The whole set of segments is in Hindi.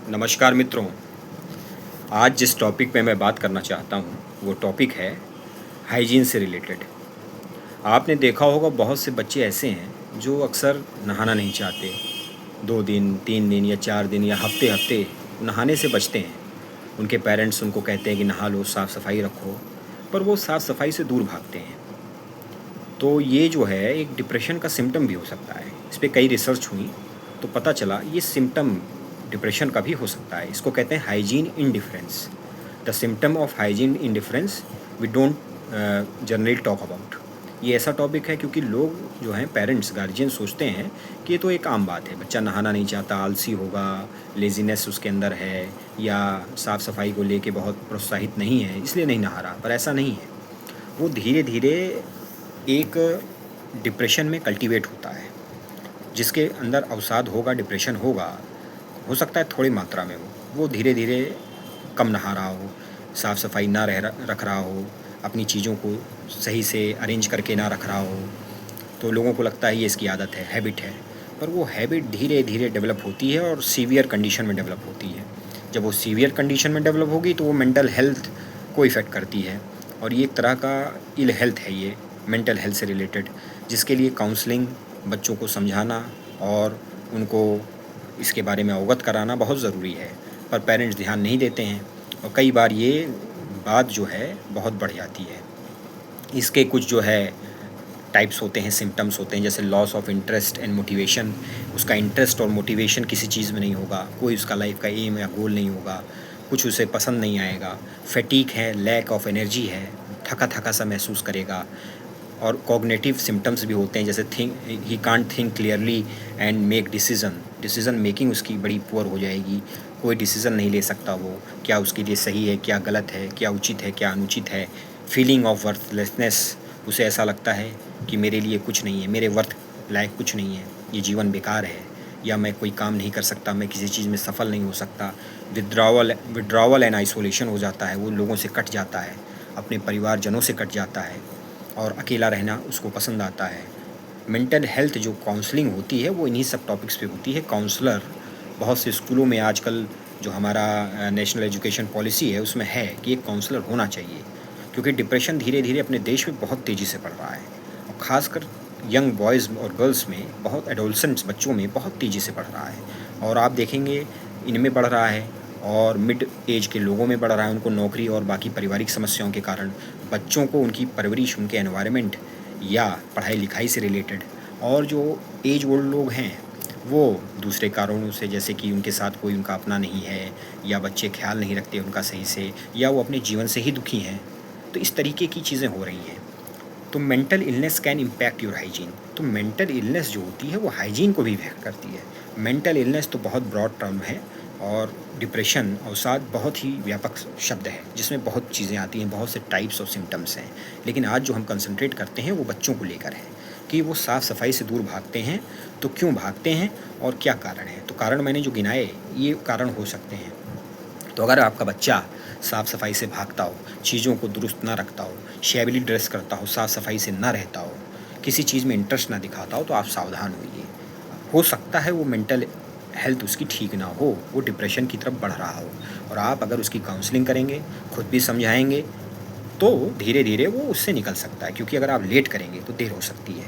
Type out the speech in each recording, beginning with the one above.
नमस्कार मित्रों। आज जिस टॉपिक पे मैं बात करना चाहता हूँ वो टॉपिक है हाइजीन से रिलेटेड। आपने देखा होगा बहुत से बच्चे ऐसे हैं जो अक्सर नहाना नहीं चाहते। 2 दिन 3 दिन या 4 दिन या हफ्ते हफ्ते नहाने से बचते हैं। उनके पेरेंट्स उनको कहते हैं कि नहा लो, साफ़ सफाई रखो, पर वो साफ़ सफाई से दूर भागते हैं। तो ये जो है एक डिप्रेशन का सिम्टम भी हो सकता है। इस पे कई रिसर्च हुई तो पता चला ये सिम्टम डिप्रेशन का भी हो सकता है। इसको कहते हैं hygiene indifference. The symptom of hygiene indifference we don't generally talk about. ये ऐसा टॉपिक है क्योंकि लोग जो हैं पेरेंट्स गार्जियन सोचते हैं कि ये तो एक आम बात है, बच्चा नहाना नहीं चाहता, आलसी होगा, लेज़ीनेस उसके अंदर है, या साफ़ सफाई को लेके बहुत प्रोत्साहित नहीं है इसलिए नहीं नहा रहा। पर ऐसा नहीं है। वो धीरे धीरे एक डिप्रेशन में कल्टीवेट होता है। जिसके अंदर अवसाद होगा, डिप्रेशन होगा, हो सकता है थोड़ी मात्रा में वो धीरे धीरे कम नहा रहा हो, साफ़ सफाई ना रख रहा हो, अपनी चीज़ों को सही से अरेंज करके ना रख रहा हो, तो लोगों को लगता है ये इसकी आदत है, हैबिट है। पर वो हैबिट धीरे धीरे डेवलप होती है और सीवियर कंडीशन में डेवलप होती है। जब वो सीवियर कंडीशन में डेवलप होगी तो वो मेंटल हेल्थ को इफ़ेक्ट करती है। और ये एक तरह का इल हेल्थ है, ये मेंटल हेल्थ से रिलेटेड, जिसके लिए काउंसलिंग, बच्चों को समझाना और उनको इसके बारे में अवगत कराना बहुत ज़रूरी है। पर पेरेंट्स ध्यान नहीं देते हैं और कई बार ये बात जो है बहुत बढ़ जाती है। इसके कुछ जो है टाइप्स होते हैं, सिम्टम्स होते हैं, जैसे loss of interest and motivation. उसका इंटरेस्ट और मोटिवेशन किसी चीज़ में नहीं होगा, कोई उसका लाइफ का एम या गोल नहीं होगा, कुछ उसे पसंद नहीं आएगा। फैटीग है, लैक ऑफ एनर्जी है, थका थका सा महसूस करेगा। और कॉग्निटिव सिम्टम्स भी होते हैं, जैसे he can't think clearly and make decision making उसकी बड़ी पुअर हो जाएगी। कोई डिसीज़न नहीं ले सकता वो, क्या उसके लिए सही है, क्या गलत है, क्या उचित है, क्या अनुचित है। फीलिंग ऑफ वर्थलेसनेस, उसे ऐसा लगता है कि मेरे लिए कुछ नहीं है, मेरे वर्थ लायक कुछ नहीं है, ये जीवन बेकार है, या मैं कोई काम नहीं कर सकता, मैं किसी चीज़ में सफल नहीं हो सकता। विड्रावल एंड आइसोलेशन हो जाता है, वो लोगों से कट जाता है, अपने परिवारजनों से कट जाता है और अकेला रहना उसको पसंद आता है। मेंटल हेल्थ जो काउंसलिंग होती है वो इन्हीं सब टॉपिक्स पे होती है। काउंसलर बहुत से स्कूलों में आजकल, जो हमारा नेशनल एजुकेशन पॉलिसी है उसमें है कि एक काउंसलर होना चाहिए, क्योंकि डिप्रेशन धीरे धीरे अपने देश में बहुत तेज़ी से बढ़ रहा है और ख़ासकर यंग बॉयज़ और गर्ल्स में, बहुत एडोलसेंट्स बच्चों में बहुत तेज़ी से बढ़ रहा है। और आप देखेंगे इनमें बढ़ रहा है और मिड एज के लोगों में बढ़ रहा है। उनको नौकरी और बाकी पारिवारिक समस्याओं के कारण बच्चों को उनकी परवरिश, उनके एनवायरनमेंट या पढ़ाई लिखाई से रिलेटेड, और जो एज ओल्ड लोग हैं वो दूसरे कारणों से, जैसे कि उनके साथ कोई उनका अपना नहीं है, या बच्चे ख्याल नहीं रखते उनका सही से, या वो अपने जीवन से ही दुखी हैं, तो इस तरीके की चीज़ें हो रही हैं। तो mental illness can impact your hygiene. तो मेंटल इलनेस जो होती है वो हाइजीन को भी इफेक्ट करती है। मेंटल इलनेस तो बहुत ब्रॉड टर्म है और डिप्रेशन, अवसाद बहुत ही व्यापक शब्द है जिसमें बहुत चीज़ें आती हैं, बहुत से टाइप्स ऑफ सिम्टम्स हैं। लेकिन आज जो हम कंसंट्रेट करते हैं वो बच्चों को लेकर है कि वो साफ़ सफाई से दूर भागते हैं। तो क्यों भागते हैं और क्या कारण है? तो कारण मैंने जो गिनाए ये कारण हो सकते हैं। तो अगर आपका बच्चा साफ़ सफाई से भागता हो, चीज़ों को दुरुस्त ना रखता हो, शैविली ड्रेस करता हो, साफ़ सफाई से ना रहता हो, किसी चीज़ में इंटरेस्ट ना दिखाता हो, तो आप सावधान होइए। हो सकता है वो मेंटल हेल्थ उसकी ठीक ना हो, वो डिप्रेशन की तरफ बढ़ रहा हो, और आप अगर उसकी काउंसलिंग करेंगे, खुद भी समझाएंगे, तो धीरे धीरे वो उससे निकल सकता है। क्योंकि अगर आप लेट करेंगे तो देर हो सकती है।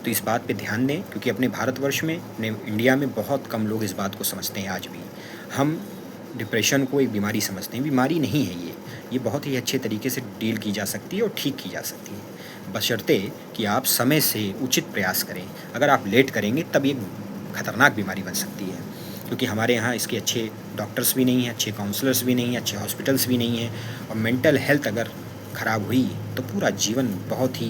तो इस बात पे ध्यान दें, क्योंकि अपने भारतवर्ष में, अपने इंडिया में बहुत कम लोग इस बात को समझते हैं। आज भी हम डिप्रेशन को एक बीमारी समझते हैं। बीमारी नहीं है ये बहुत ही अच्छे तरीके से डील की जा सकती है और ठीक की जा सकती है, बशर्ते कि आप समय से उचित प्रयास करें। अगर आप लेट करेंगे तब ये खतरनाक बीमारी बन सकती है, क्योंकि हमारे यहाँ इसके अच्छे डॉक्टर्स भी नहीं हैं, अच्छे काउंसलर्स भी नहीं हैं, अच्छे हॉस्पिटल्स भी नहीं हैं। और मेंटल हेल्थ अगर ख़राब हुई तो पूरा जीवन बहुत ही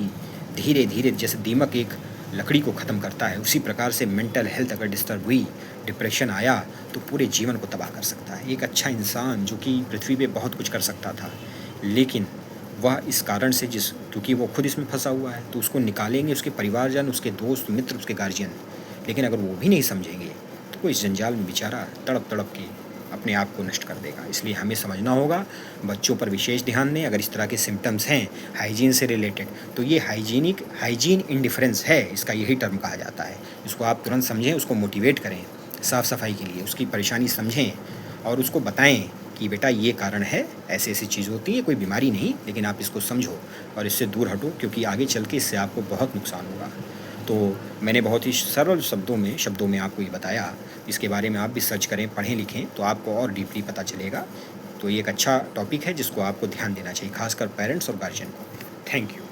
धीरे धीरे, जैसे दीमक एक लकड़ी को ख़त्म करता है, उसी प्रकार से मेंटल हेल्थ अगर डिस्टर्ब हुई, डिप्रेशन आया, तो पूरे जीवन को तबाह कर सकता है। एक अच्छा इंसान जो कि पृथ्वी पे बहुत कुछ कर सकता था, लेकिन वह इस कारण से, क्योंकि वो खुद इसमें फंसा हुआ है, तो उसको निकालेंगे उसके परिवारजन, उसके दोस्त मित्र, उसके गार्जियन। लेकिन अगर वो भी नहीं समझेंगे तो वो इस जंजाल में बेचारा तड़प तड़प के अपने आप को नष्ट कर देगा। इसलिए हमें समझना होगा, बच्चों पर विशेष ध्यान दें। अगर इस तरह के सिम्टम्स हैं हाइजीन से रिलेटेड, तो ये हाइजीन इंडिफरेंस है, इसका यही टर्म कहा जाता है। इसको आप तुरंत समझें, उसको मोटिवेट करें साफ़ सफाई के लिए, उसकी परेशानी समझें और उसको बताएं कि बेटा ये कारण है, ऐसी ऐसी चीज़ होती है, कोई बीमारी नहीं, लेकिन आप इसको समझो और इससे दूर हटो, क्योंकि आगे चल के इससे आपको बहुत नुकसान होगा। तो मैंने बहुत ही सरल शब्दों में आपको ये बताया। इसके बारे में आप भी सर्च करें, पढ़ें लिखें, तो आपको और डीपली पता चलेगा। तो ये एक अच्छा टॉपिक है जिसको आपको ध्यान देना चाहिए, खासकर पेरेंट्स और गार्जियन को। Thank you.